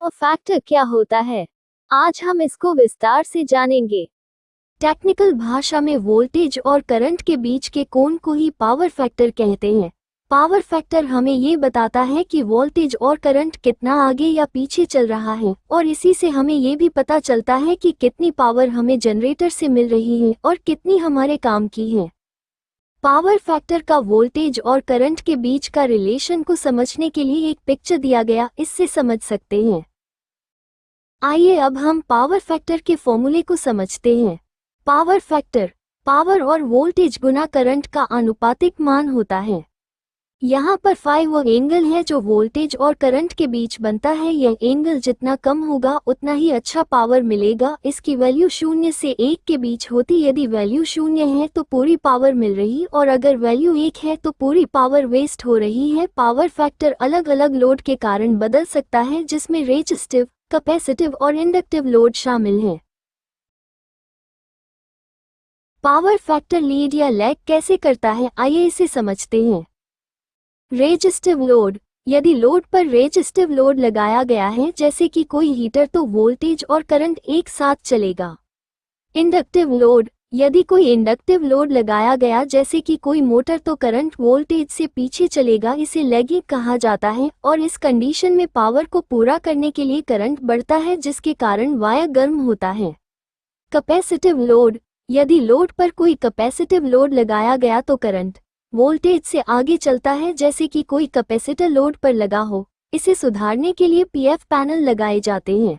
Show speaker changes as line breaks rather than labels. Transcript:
Factor क्या होता है, आज हम इसको विस्तार से जानेंगे। टेक्निकल भाषा में वोल्टेज और करंट के बीच के कोण को ही पावर फैक्टर कहते हैं। पावर फैक्टर हमें ये बताता है कि वोल्टेज और करंट कितना आगे या पीछे चल रहा है, और इसी से हमें ये भी पता चलता है कि कितनी पावर हमें जनरेटर से मिल रही है और कितनी हमारे काम की है। पावर फैक्टर का वोल्टेज और करंट के बीच का रिलेशन को समझने के लिए एक पिक्चर दिया गया, इससे समझ सकते हैं। आइए अब हम पावर फैक्टर के फॉर्मूले को समझते हैं। पावर फैक्टर पावर और वोल्टेज गुना करंट का आनुपातिक मान होता है। यहाँ पर फाई वो एंगल है जो वोल्टेज और करंट के बीच बनता है। यह एंगल जितना कम होगा उतना ही अच्छा पावर मिलेगा। इसकी वैल्यू 0 से 1 के बीच होती। यदि वैल्यू 0 है तो पूरी पावर मिल रही, और अगर वैल्यू 1 है तो पूरी पावर वेस्ट हो रही है। पावर फैक्टर अलग अलग लोड के कारण बदल सकता है, जिसमें रेजिस्टिव, कैपेसिटिव और इंडक्टिव लोड शामिल हैं। पावर फैक्टर लीड या लैग कैसे करता है, आइए इसे समझते हैं। रेजिस्टिव लोड यदि लोड पर रेजिस्टिव लोड लगाया गया है, जैसे कि कोई हीटर, तो वोल्टेज और करंट एक साथ चलेगा। इंडक्टिव लोड यदि कोई इंडक्टिव लोड लगाया गया, जैसे कि कोई मोटर, तो करंट वोल्टेज से पीछे चलेगा। इसे लैगिंग कहा जाता है, और इस कंडीशन में पावर को पूरा करने के लिए करंट बढ़ता है, जिसके कारण वायर गर्म होता है। कैपेसिटिव लोड यदि लोड पर कोई कैपेसिटिव लोड लगाया गया तो करंट वोल्टेज से आगे चलता है, जैसे कि कोई कैपेसिटर लोड पर लगा हो। इसे सुधारने के लिए पीएफ पैनल लगाए जाते हैं।